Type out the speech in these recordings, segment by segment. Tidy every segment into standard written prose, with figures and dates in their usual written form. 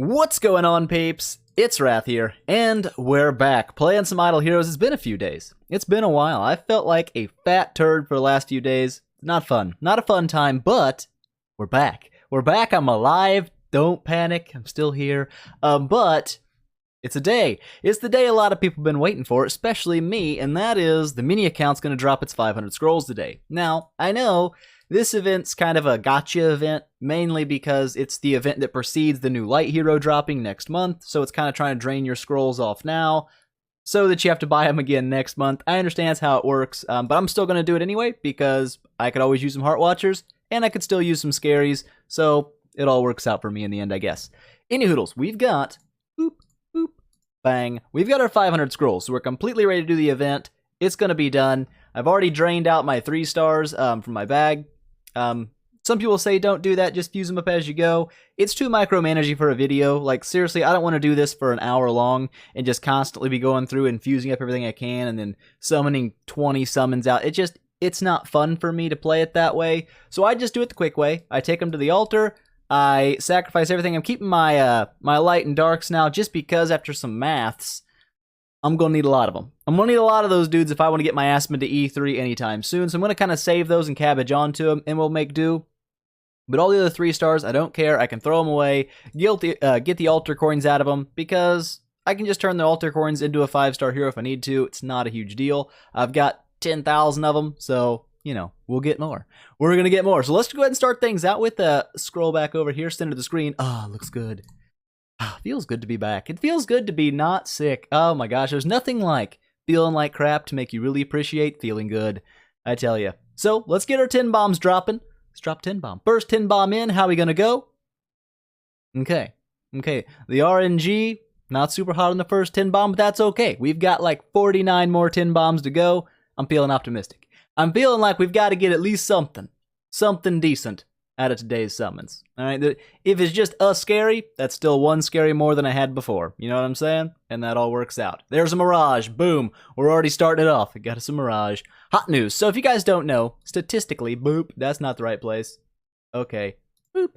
What's going on, peeps? It's Wrath here, and we're back playing some Idle Heroes. It's been a few days. It's been a while. I felt like a fat turd for the last few days. Not fun. Not a fun time, but we're back. We're back. I'm alive. Don't panic. I'm still here. But it's a day. It's the day a lot of people have been waiting for, especially me, and that is the mini account's going to drop its 500 scrolls today. Now, I know this event's kind of a gotcha event, mainly because it's the event that precedes the new light hero dropping next month, so it's kind of trying to drain your scrolls off now, so that you have to buy them again next month. I understand that's how it works, but I'm still going to do it anyway, because I could always use some Heart Watchers, and I could still use some Scaries, so it all works out for me in the end, I guess. Any hoodles, we've got, boop, boop, bang, we've got our 500 scrolls, so we're completely ready to do the event. It's going to be done. I've already drained out my 3 stars from my bag. Some people say don't do that, just use them up as you go. It's too micromanaging for a video. Like, seriously, I don't want to do this for an hour long and just constantly be going through and fusing up everything I can and then summoning 20 summons out. It's not fun for me to play it that way. So I just do it the quick way. I take them to the altar. I sacrifice everything. I'm keeping my my light and darks now just because after some maths, I'm going to need a lot of them. I'm going to need a lot of those dudes if I want to get my Aspen to E3 anytime soon. So I'm going to kind of save those and cabbage onto them, and we'll make do. But all the other 3 stars, I don't care. I can throw them away, get the altar coins out of them, because I can just turn the altar coins into a 5-star hero if I need to. It's not a huge deal. I've got 10,000 of them, so, you know, we'll get more. We're going to get more. So let's go ahead and start things out with scroll back over here, center the screen. Ah, looks good. Feels good to be back. It feels good to be not sick. Oh my gosh, there's nothing like feeling like crap to make you really appreciate feeling good, I tell you. So let's get our 10 bombs dropping. Let's drop 10 bomb. First 10 bomb in, how we gonna go? Okay. The RNG, not super hot on the first 10 bomb, but that's okay. We've got like 49 more 10 bombs to go. I'm feeling optimistic. I'm feeling like we've got to get at least something decent out of today's summons. Alright, if it's just a scary, that's still 1 scary more than I had before. You know what I'm saying? And that all works out. There's a Mirage. Boom. We're already starting it off. We got us a Mirage. Hot news. So if you guys don't know, statistically, boop, that's not the right place. Okay. Boop.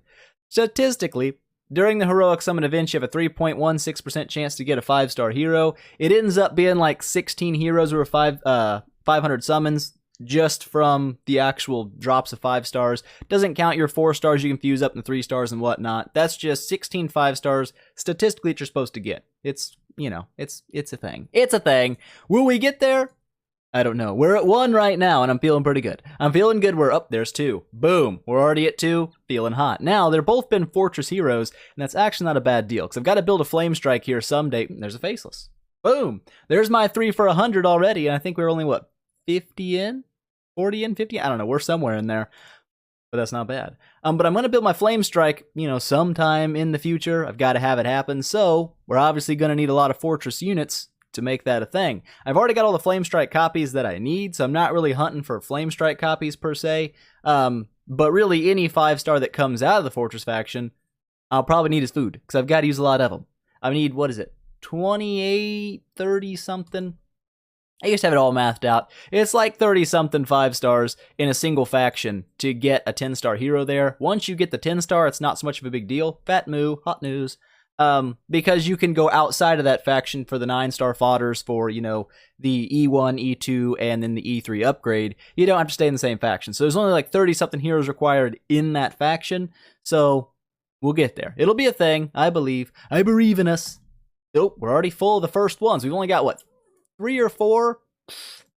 Statistically, during the Heroic Summon events, you have a 3.16% chance to get a 5-star hero. It ends up being like 16 heroes or 500 summons, just from the actual drops of 5 stars. Doesn't count your 4 stars you can fuse up in the 3 stars and whatnot. That's just 16 5 stars statistically that you're supposed to get. It's, you know, it's a thing. It's a thing. Will we get there? I don't know. We're at 1 right now, and I'm feeling pretty good. I'm feeling good. We're up. There's 2. Boom. We're already at 2. Feeling hot. Now, they're both been Fortress heroes, and that's actually not a bad deal, because I've got to build a Flame Strike here someday. There's a Faceless. Boom. There's my 3 for 100 already, and I think we're only, what, 50 in? 40 in? 50? I don't know. We're somewhere in there. But that's not bad. But I'm going to build my Flame Strike, you know, sometime in the future. I've got to have it happen. So we're obviously going to need a lot of Fortress units to make that a thing. I've already got all the Flame Strike copies that I need, so I'm not really hunting for Flame Strike copies per se. But really, any 5-star that comes out of the Fortress faction, I'll probably need as food, because I've got to use a lot of them. I need, what is it, 28, 30 something? I used to have it all mathed out. It's like 30-something 5-stars in a single faction to get a 10-star hero there. Once you get the 10-star, it's not so much of a big deal. Fat moo, hot news. Because you can go outside of that faction for the 9-star fodders for, you know, the E1, E2, and then the E3 upgrade. You don't have to stay in the same faction. So there's only like 30-something heroes required in that faction. So we'll get there. It'll be a thing, I believe. I believe in us. Oh, we're already full of the first ones. We've only got, what, 3 or 4?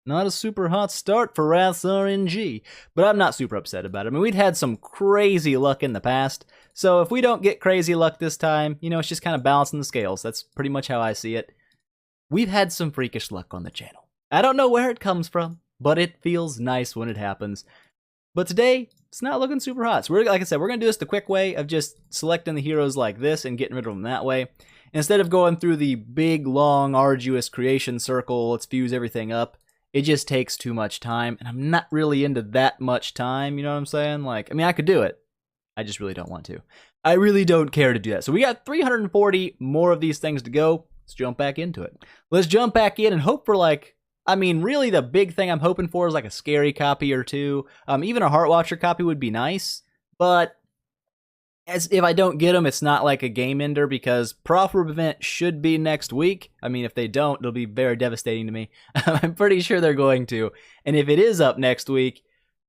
Not a super hot start for Wrath's RNG, but I'm not super upset about it. I mean, we'd had some crazy luck in the past, so if we don't get crazy luck this time, you know, it's just kind of balancing the scales. That's pretty much how I see it. We've had some freakish luck on the channel. I don't know where it comes from, but it feels nice when it happens. But today, it's not looking super hot. So like I said, we're going to do this the quick way of just selecting the heroes like this and getting rid of them that way. Instead of going through the big, long, arduous creation circle, let's fuse everything up. It just takes too much time, and I'm not really into that much time, you know what I'm saying? Like, I mean, I could do it. I just really don't want to. I really don't care to do that. So we got 340 more of these things to go. Let's jump back into it. Let's jump back in and hope for, like, I mean, really the big thing I'm hoping for is like a scary copy or 2. Even a Heart Watcher copy would be nice, but as if I don't get them, it's not like a game ender because Prof Orb event should be next week. I mean, if they don't, it'll be very devastating to me. I'm pretty sure they're going to. And if it is up next week,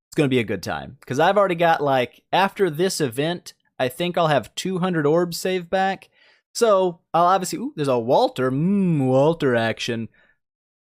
it's going to be a good time. Because I've already got, like, after this event, I think I'll have 200 orbs saved back. So I'll obviously, ooh, there's a Walter. Walter action.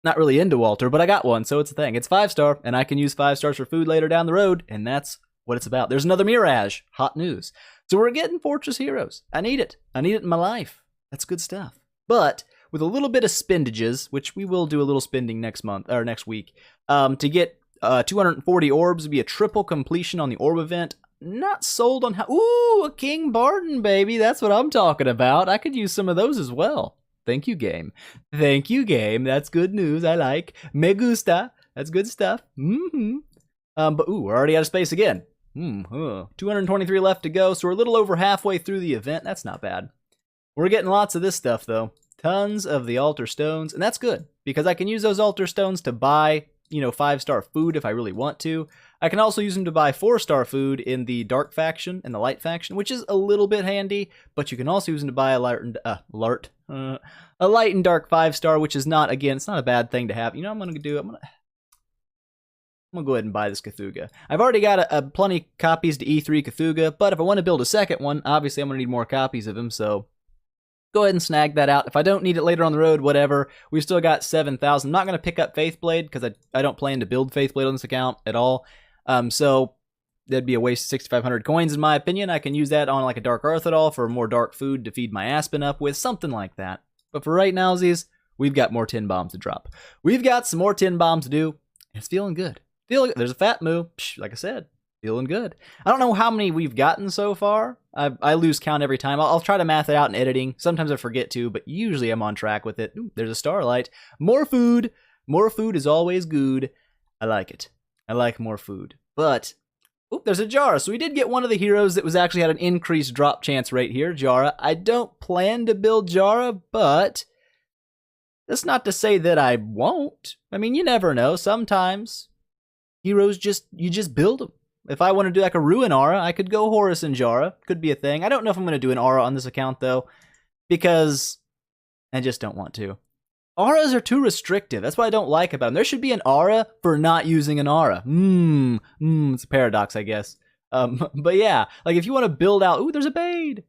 Not really into Walter, but I got one, so it's a thing. It's 5-star, and I can use 5 stars for food later down the road, and that's what it's about. There's another Mirage. Hot news. So we're getting Fortress Heroes. I need it. I need it in my life. That's good stuff. But with a little bit of spindages, which we will do a little spending next month or next week, to get 240 orbs would be a triple completion on the orb event. Not sold on how. Ooh, a King Barton, baby. That's what I'm talking about. I could use some of those as well. Thank you, game. Thank you, game. That's good news. I like. Me gusta. That's good stuff. But ooh, we're already out of space again. 223 left to go, so we're a little over halfway through the event. That's not bad. We're getting lots of this stuff, though. Tons of the altar stones, and that's good, because I can use those altar stones to buy, 5-star food if I really want to. I can also use them to buy 4-star food in the dark faction and the light faction, which is a little bit handy, but you can also use them to buy a light and dark 5-star, which is not, again, it's not a bad thing to have. I'm going to go ahead and buy this Cthulhu. I've already got plenty copies to E3 Cthulhu, but if I want to build a second one, obviously I'm going to need more copies of him, so go ahead and snag that out. If I don't need it later on the road, whatever. We've still got 7,000. I'm not going to pick up Faithblade because I don't plan to build Faithblade on this account at all. So that'd be a waste of 6,500 coins in my opinion. I can use that on like a Dark Arthidol for more dark food to feed my Aspen up with, something like that. But for right now, Z's, we've got more tin bombs to drop. We've got some more tin bombs to do, and it's feeling good. There's a fat moo, like I said, feeling good. I don't know how many we've gotten so far. I lose count every time. I'll try to math it out in editing. Sometimes I forget to, but usually I'm on track with it. Ooh, there's a Starlight. More food. More food is always good. I like it. I like more food. But, there's a Jara. So we did get one of the heroes that was actually had an increased drop chance rate here, Jara. I don't plan to build Jara, but that's not to say that I won't. I mean, you never know. Sometimes heroes you just build them. If I want to do like a Ruin Aura, I could go Horus and Jara. Could be a thing. I don't know if I'm going to do an Aura on this account, though, because I just don't want to. Auras are too restrictive. That's what I don't like about them. There should be an Aura for not using an Aura. It's a paradox, I guess. But yeah, like if you want to build out, there's a Bade.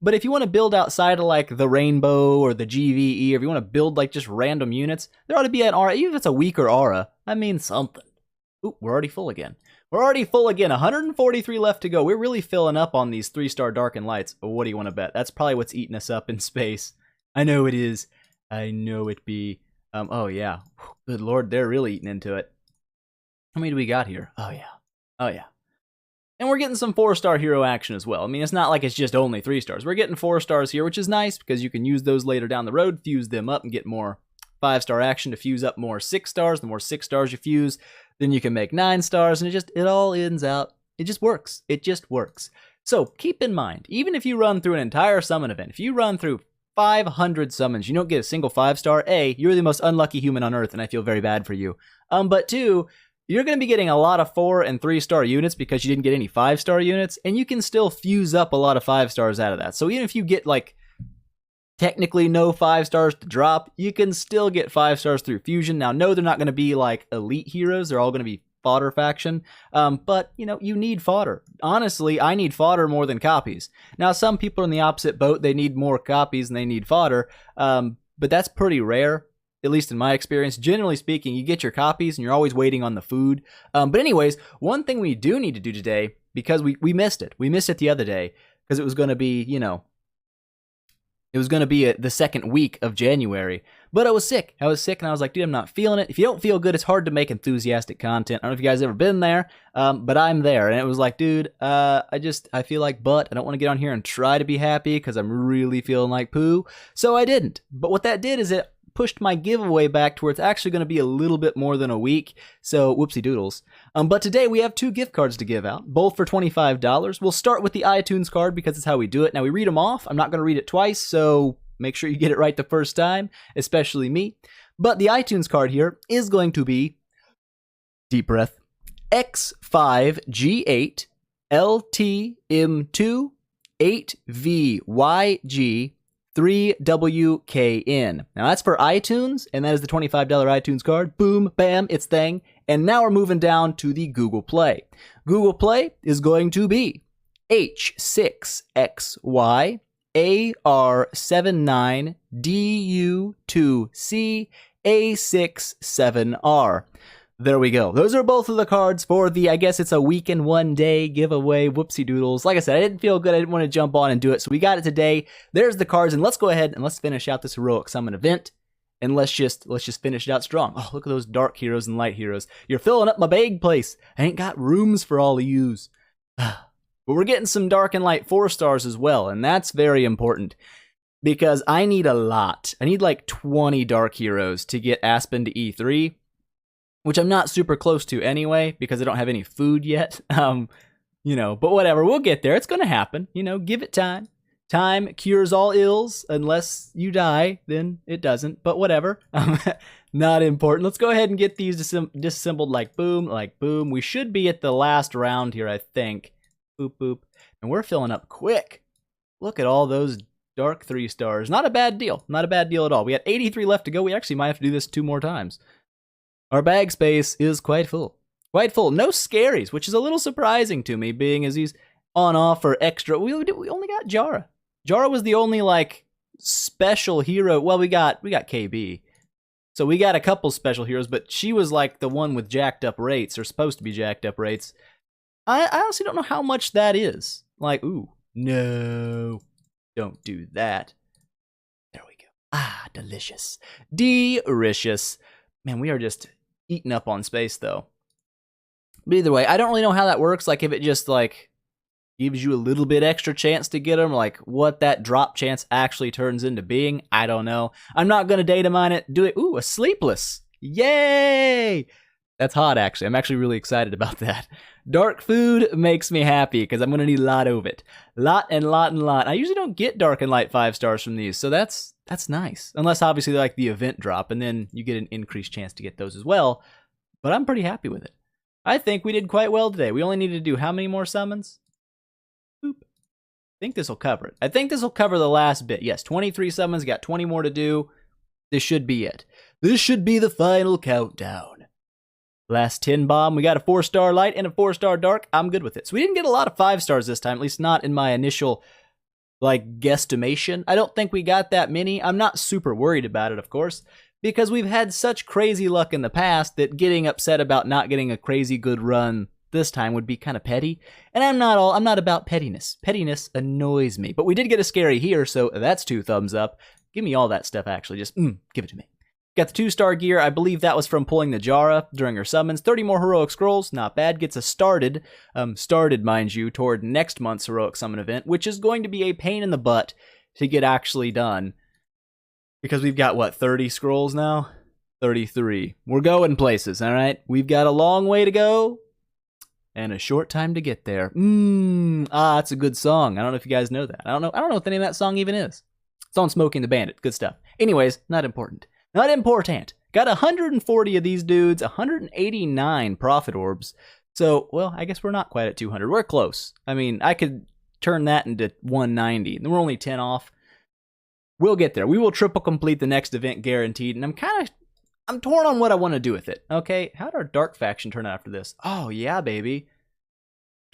But if you want to build outside of like the Rainbow or the GVE, or if you want to build like just random units, there ought to be an Aura, even if it's a weaker Aura. I mean something. We're already full again. 143 left to go. We're really filling up on these 3-star Darkened Lights. What do you want to bet? That's probably what's eating us up in space. I know it is. I know it be. Oh yeah. Good lord, they're really eating into it. How many do we got here? Oh yeah. And we're getting some 4-star hero action as well. I mean, it's not like it's just only 3 stars. We're getting 4 stars here, which is nice because you can use those later down the road, fuse them up, and get more 5-star action to fuse up more 6 stars. The more 6 stars you fuse, then you can make 9 stars, and it all ends out. It just works. It just works. So keep in mind, even if you run through an entire summon event, if you run through 500 summons, you don't get a single 5-star, A, you're the most unlucky human on Earth, and I feel very bad for you. But 2, you're going to be getting a lot of 4 and 3-star units because you didn't get any 5-star units, and you can still fuse up a lot of 5 stars out of that. So even if you get like technically no 5 stars to drop, you can still get 5 stars through fusion. Now, no, they're not going to be like elite heroes. They're all going to be fodder faction. But, you need fodder. Honestly, I need fodder more than copies. Now, some people are in the opposite boat. They need more copies and they need fodder. But that's pretty rare, at least in my experience. Generally speaking, you get your copies and you're always waiting on the food. But anyways, one thing we do need to do today, because we missed it. We missed it the other day because it was going to be, it was going to be the second week of January, but I was sick. And I was like, dude, I'm not feeling it. If you don't feel good, it's hard to make enthusiastic content. I don't know if you guys ever been there, but I'm there. And it was like, dude, I feel like butt. I don't want to get on here and try to be happy because I'm really feeling like poo. So I didn't. But what that did is it pushed my giveaway back to where it's actually going to be a little bit more than a week. So whoopsie doodles. But today we have 2 gift cards to give out, both for $25. We'll start with the iTunes card because it's how we do it. Now we read them off. I'm not going to read it twice, so make sure you get it right the first time, especially me. But the iTunes card here is going to be, deep breath, X5G8 LTM2 8VYG 3WKN. Now that's for iTunes, and that is the $25 iTunes card. Boom, bam, it's thing. And now we're moving down to the Google Play. Google Play is going to be H6XY AR79DU2C A67R. There we go. Those are both of the cards for the, I guess it's a week and 1 day giveaway. Whoopsie doodles. Like I said, I didn't feel good. I didn't want to jump on and do it. So we got it today. There's the cards. And let's go ahead and let's finish out this Heroic Summon event. And let's just finish it out strong. Oh, look at those dark heroes and light heroes. You're filling up my bag place. I ain't got rooms for all of yous. But we're getting some dark and light 4-stars as well. And that's very important. Because I need a lot. I need like 20 dark heroes to get Aspen to E3. Which I'm not super close to anyway, because I don't have any food yet. But whatever, we'll get there. It's going to happen. Give it time. Time cures all ills, unless you die, then it doesn't. But whatever, not important. Let's go ahead and get these disassembled like boom. We should be at the last round here, I think. Boop, boop. And we're filling up quick. Look at all those dark 3-stars. Not a bad deal. Not a bad deal at all. We got 83 left to go. We actually might have to do this 2 more times. Our bag space is quite full. Quite full. No scaries, which is a little surprising to me, being as he's on offer extra. We only got Jara. Jara was the only, special hero. Well, we got KB. So we got a couple special heroes, but she was, the one with jacked up rates, or supposed to be jacked up rates. I honestly don't know how much that is. Ooh, no. Don't do that. There we go. Ah, delicious. Delicious. Man, we are just eating up on space, though. But either way, I don't really know how that works. If it just, gives you a little bit extra chance to get them, what that drop chance actually turns into being, I don't know. I'm not going to data mine it. Do it. Ooh, a Sleepless. Yay! That's hot, actually. I'm actually really excited about that. Dark food makes me happy, because I'm going to need a lot of it. Lot and lot and lot. I usually don't get dark and light 5-stars from these, so that's nice. Unless, obviously, the event drop, and then you get an increased chance to get those as well. But I'm pretty happy with it. I think we did quite well today. We only needed to do how many more summons? Boop. I think this will cover it. I think this will cover the last bit. Yes, 23 summons, got 20 more to do. This should be it. This should be the final countdown. Last 10 bomb, we got a 4-star light and a 4-star dark. I'm good with it. So we didn't get a lot of 5-stars this time, at least not in my initial guesstimation. I don't think we got that many. I'm not super worried about it, of course, because we've had such crazy luck in the past that getting upset about not getting a crazy good run this time would be kind of petty. And I'm not about pettiness. Pettiness annoys me. But we did get a scary here, so that's 2 thumbs up. Give me all that stuff, actually. Just give it to me. Got the 2-star gear. I believe that was from pulling the Jara during her summons. 30 more heroic scrolls. Not bad. Gets us started, mind you, toward next month's heroic summon event, which is going to be a pain in the butt to get actually done. Because we've got, 30 scrolls now? 33. We're going places, all right? We've got a long way to go and a short time to get there. That's a good song. I don't know if you guys know that. I don't know what the name of that song even is. It's on Smoking the Bandit. Good stuff. Anyways, not important. Not important. Got 140 of these dudes, 189 profit orbs. So, well, I guess we're not quite at 200. We're close. I mean, I could turn that into 190. And we're only 10 off. We'll get there. We will triple complete the next event guaranteed. And I'm torn on what I want to do with it. Okay, how did our dark faction turn out after this? Oh, yeah, baby.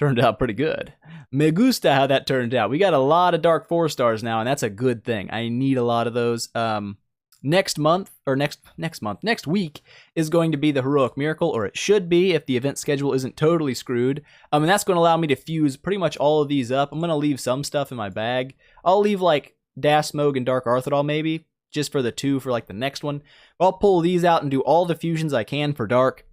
Turned out pretty good. Me gusta how that turned out. We got a lot of dark 4-stars now, and that's a good thing. I need a lot of those. Next week is going to be the Heroic Miracle, or it should be if the event schedule isn't totally screwed. And that's going to allow me to fuse pretty much all of these up. I'm going to leave some stuff in my bag. I'll leave Dasmog and Dark Arthrodal maybe, just for the 2 for the next one. I'll pull these out and do all the fusions I can for Dark,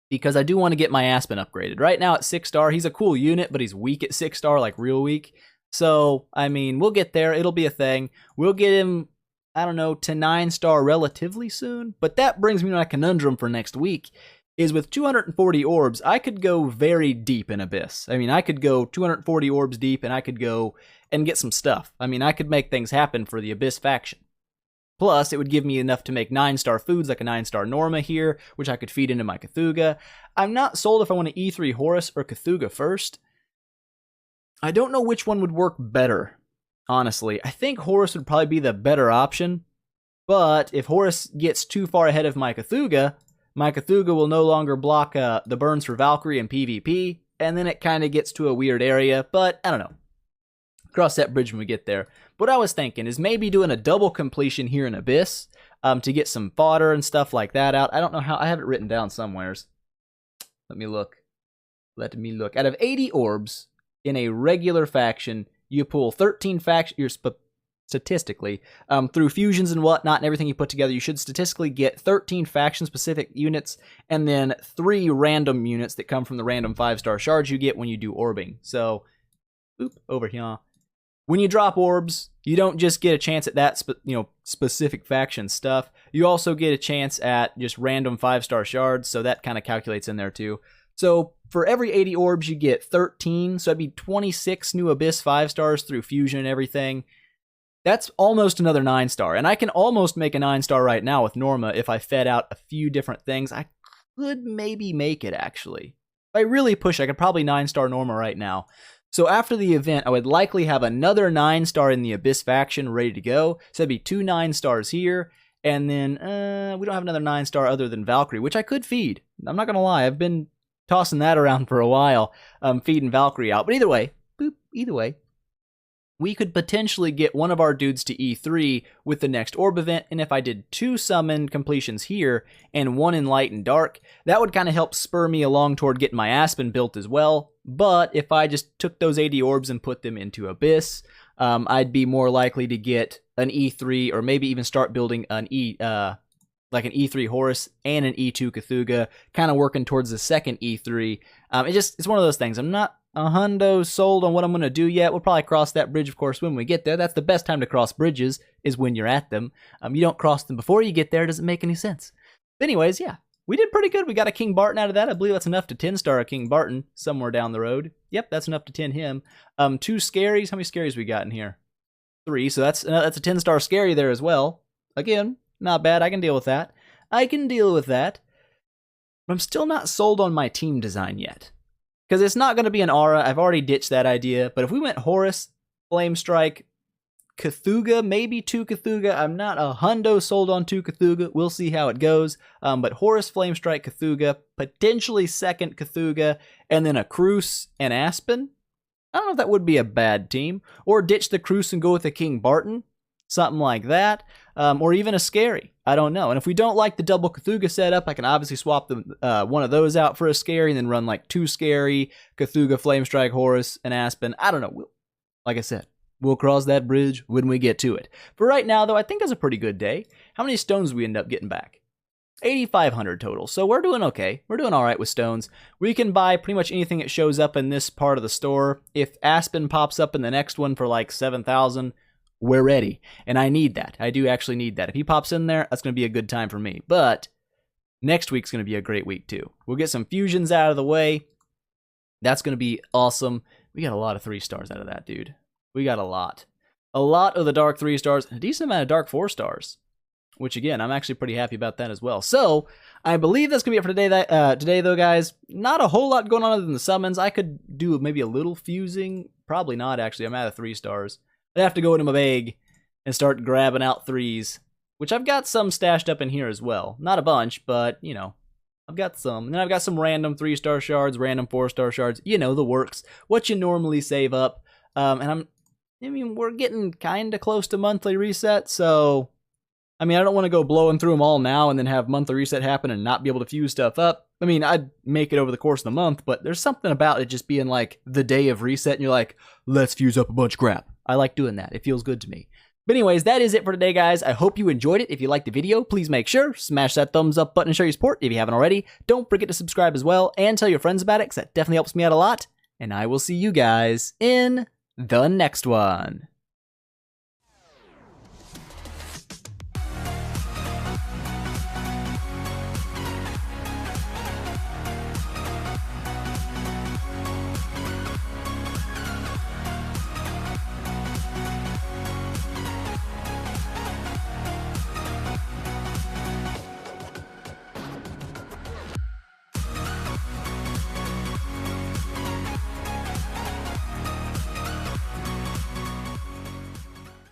because I do want to get my Aspen upgraded. Right now at 6-star, he's a cool unit, but he's weak at 6-star, real weak. So, I mean, we'll get there. It'll be a thing. We'll get him, I don't know, to 9-star relatively soon. But that brings me to my conundrum for next week, is with 240 orbs, I could go very deep in Abyss. I mean, I could go 240 orbs deep, and I could go and get some stuff. I mean, I could make things happen for the Abyss faction. Plus, it would give me enough to make 9-star foods, like a 9-star Norma here, which I could feed into my Cthulhu. I'm not sold if I want to E3 Horus or Cthulhu first. I don't know which one would work better, honestly. I think Horus would probably be the better option, but if Horus gets too far ahead of my Cthulhu will no longer block the burns for Valkyrie and PvP, and then it kind of gets to a weird area, but I don't know. Cross that bridge when we get there. What I was thinking is maybe doing a double completion here in Abyss to get some fodder and stuff like that out. I don't know how. I have it written down somewheres. Let me look. Out of 80 orbs in a regular faction, you pull 13 factions. Statistically, through fusions and whatnot and everything you put together, you should statistically get 13 faction-specific units and then 3 random units that come from the random 5-star shards you get when you do orbing. So, over here. When you drop orbs, you don't just get a chance at that specific faction stuff. You also get a chance at just random 5-star shards, so that kind of calculates in there too. So for every 80 orbs, you get 13, so that'd be 26 new Abyss 5-stars through fusion and everything. That's almost another 9-star, and I can almost make a 9-star right now with Norma if I fed out a few different things. I could maybe make it, actually. If I really push, I could probably 9-star Norma right now. So after the event, I would likely have another 9-star in the Abyss faction ready to go. So that'd be 2 9-stars here, and then we don't have another 9-star other than Valkyrie, which I could feed. I'm not going to lie, I've been tossing that around for a while, feeding Valkyrie out. But either way, we could potentially get one of our dudes to E3 with the next orb event, and if I did 2 summon completions here and 1 in light and dark, that would kind of help spur me along toward getting my Aspen built as well. But if I just took those 80 orbs and put them into Abyss, I'd be more likely to get an E3 or maybe even start building an like an E3 Horus and an E2 Cthulhu, kind of working towards the second E3. It's one of those things. I'm not a hundo sold on what I'm going to do yet. We'll probably cross that bridge, of course, when we get there. That's the best time to cross bridges, is when you're at them. You don't cross them before you get there. It doesn't make any sense. But anyways, yeah, we did pretty good. We got a King Barton out of that. I believe that's enough to 10-star a King Barton somewhere down the road. Yep, that's enough to 10 him. 2 scaries. How many scaries we got in here? 3. So that's a 10-star scary there as well. Again, not bad. I can deal with that. But I'm still not sold on my team design yet. Because it's not going to be an aura. I've already ditched that idea. But if we went Horus, Flame Strike, Cthulhu, maybe 2 Cthulhu. I'm not a hundo sold on 2 Cthulhu. We'll see how it goes. But Horus, Flame Strike, Cthulhu, potentially second Cthulhu, and then a Cruz and Aspen. I don't know if that would be a bad team. Or ditch the Cruz and go with a King Barton. Something like that. Or even a Scary. I don't know. And if we don't like the double Cthulhu setup, I can obviously swap one of those out for a Scary and then run like 2 Scary, Cthulhu, Flame Strike, Horus, and Aspen. I don't know. Like I said, we'll cross that bridge when we get to it. For right now, though, I think it's a pretty good day. How many stones do we end up getting back? 8,500 total. So we're doing okay. We're doing all right with stones. We can buy pretty much anything that shows up in this part of the store. If Aspen pops up in the next one for like 7,000, we're ready. And I need that. I do actually need that. If he pops in there, that's going to be a good time for me. But next week's going to be a great week too. We'll get some fusions out of the way. That's going to be awesome. We got a lot of 3-stars out of that, dude. We got a lot. A lot of the dark 3-stars, and a decent amount of dark 4-stars. Which, again, I'm actually pretty happy about that as well. So, I believe that's going to be it for today, today, though, guys. Not a whole lot going on other than the summons. I could do maybe a little fusing. Probably not, actually. I'm out of 3-stars. I'd have to go into my bag and start grabbing out 3s. Which I've got some stashed up in here as well. Not a bunch, but, you know, I've got some. And then I've got some random 3-star shards, random 4-star shards. You know, the works. What you normally save up. And we're getting kind of close to monthly reset, so I don't want to go blowing through them all now and then have monthly reset happen and not be able to fuse stuff up. I'd make it over the course of the month, but there's something about it just being like the day of reset and you're like, let's fuse up a bunch of crap. I like doing that. It feels good to me. But anyways, that is it for today, guys. I hope you enjoyed it. If you liked the video, please make sure, smash that thumbs up button and show your support if you haven't already. Don't forget to subscribe as well and tell your friends about it because that definitely helps me out a lot. And I will see you guys in the next one.